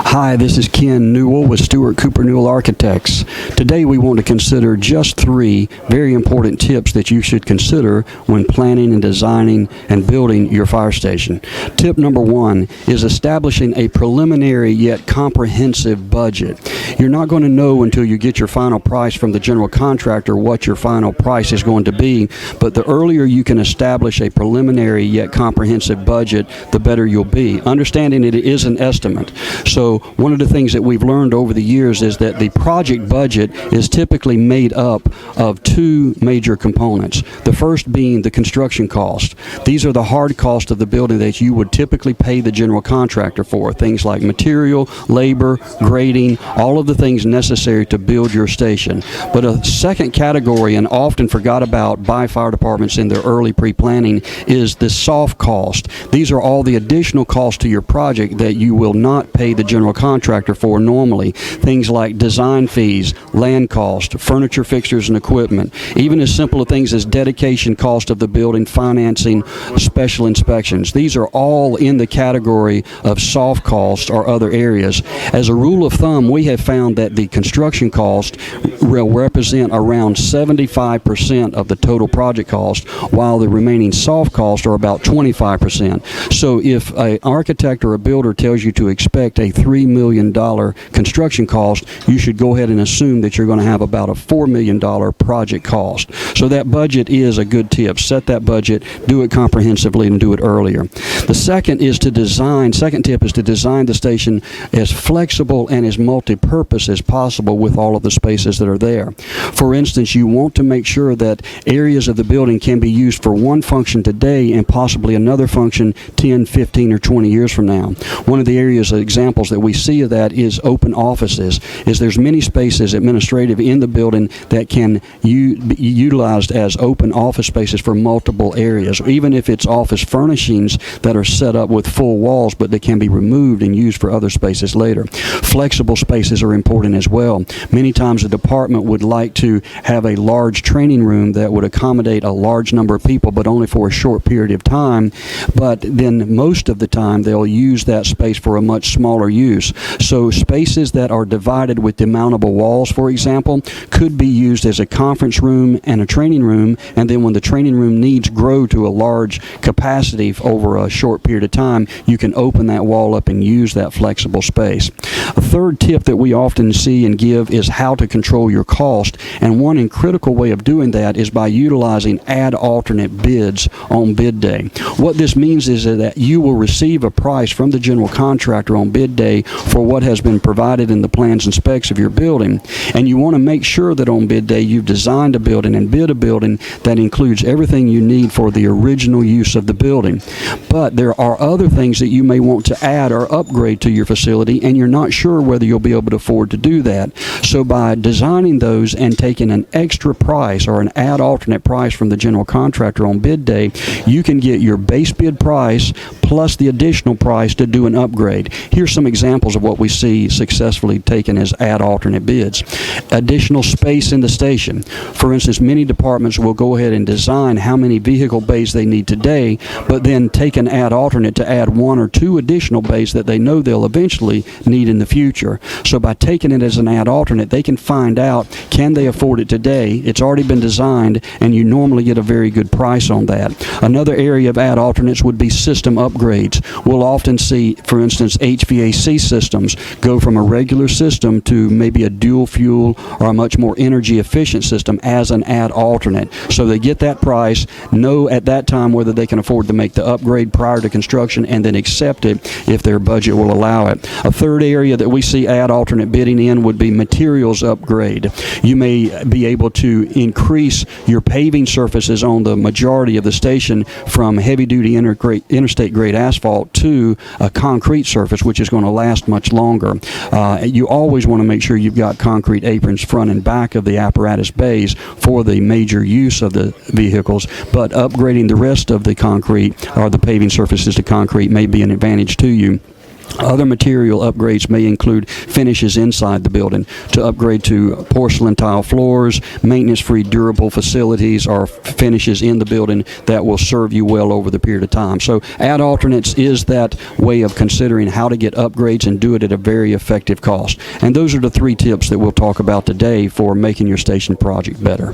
Hi, this is Ken Newell with Stewart Newell Architects. Today we want to consider just 3 very important tips that you should consider when planning and designing and building your fire station. Tip number 1 is establishing a preliminary yet comprehensive budget. You're not going to know until you get your final price from the general contractor what your final price is going to be, but the earlier you can establish a preliminary yet comprehensive budget, the better you'll be. Understanding it is an estimate. So one of the things that we've learned over the years is that the project budget is typically made up of 2 major components. The first being the construction cost. These are the hard costs of the building that you would typically pay the general contractor for. Things like material, labor, grading, all of the things necessary to build your station. But a second category, and often forgot about by fire departments in their early pre-planning, is the soft cost. These are all the additional costs to your project that you will not pay the general contractor for normally. Things like design fees, land cost, furniture, fixtures, and equipment. Even as simple things as dedication cost of the building, financing, special inspections. These are all in the category of soft costs or other areas. As a rule of thumb, we have found that the construction cost will represent around 75% of the total project cost, while the remaining soft costs are about 25%. So if an architect or a builder tells you to expect a $3 million construction cost, you should go ahead and assume that you're going to have about a $4 million project cost. So that budget is a good tip. Set that budget, do it comprehensively, and do it earlier. The second tip is to design the station as flexible and as multi-purpose as possible with all of the spaces that are there. For instance, you want to make sure that areas of the building can be used for one function today and possibly another function 10, 15, or 20 years from now. One of the examples that we see of that is open offices. There's many spaces administrative in the building that can be utilized as open office spaces for multiple areas, even if it's office furnishings that are set up with full walls, but they can be removed and used for other spaces later. Flexible spaces are important as well. Many times a department would like to have a large training room that would accommodate a large number of people, but only for a short period of time, but then most of the time they'll use that space for a much smaller use. So spaces that are divided with demountable walls, for example, could be used as a conference room and a training room, and then when the training room needs grow to a large capacity over a short period of time, you can open that wall up and use that flexible space. A third tip that we often see and give is how to control your cost, and one critical way of doing that is by utilizing add alternate bids on bid day. What this means is that you will receive a price from the general contractor on bid day for what has been provided in the plans and specs of your building, and you want to make sure that on bid day you've designed a building and bid a building that includes everything you need for the original use of the building. But there are other things that you may want to add or upgrade to your facility, and you're not sure whether you'll be able to afford to do that. So by designing those and taking an extra price or an add alternate price from the general contractor on bid day, you can get your base bid price plus the additional price to do an upgrade. Here's some examples of what we see successfully taken as add alternate bids. Additional space in the station. For instance, many departments will go ahead and design how many vehicle bays they need today, but then take an add alternate to add 1 or 2 additional bays that they know they'll eventually need in the future. So by taking it as an add alternate, they can find out, can they afford it today? It's already been designed, and you normally get a very good price on that. Another area of add alternates would be system upgrades. We'll often see, for instance, HVAC systems go from a regular system to maybe a dual fuel or a much more energy efficient system as an add alternate. So they get that price, know at that time whether they can afford to make the upgrade prior to construction, and then accept it if their budget will allow it. A third area that we see add alternate bidding in would be materials upgrade. You may be able to increase your paving surfaces on the majority of the station from heavy-duty interstate grade asphalt to a concrete surface, which is going to last much longer. You always want to make sure you've got concrete aprons front and back of the apparatus bays for the major use of the vehicles, but upgrading the rest of the concrete or the paving surfaces to concrete may be an advantage to you. Other material upgrades may include finishes inside the building to upgrade to porcelain tile floors, maintenance-free durable facilities, or finishes in the building that will serve you well over the period of time. So add alternates is that way of considering how to get upgrades and do it at a very effective cost. And those are the 3 tips that we'll talk about today for making your station project better.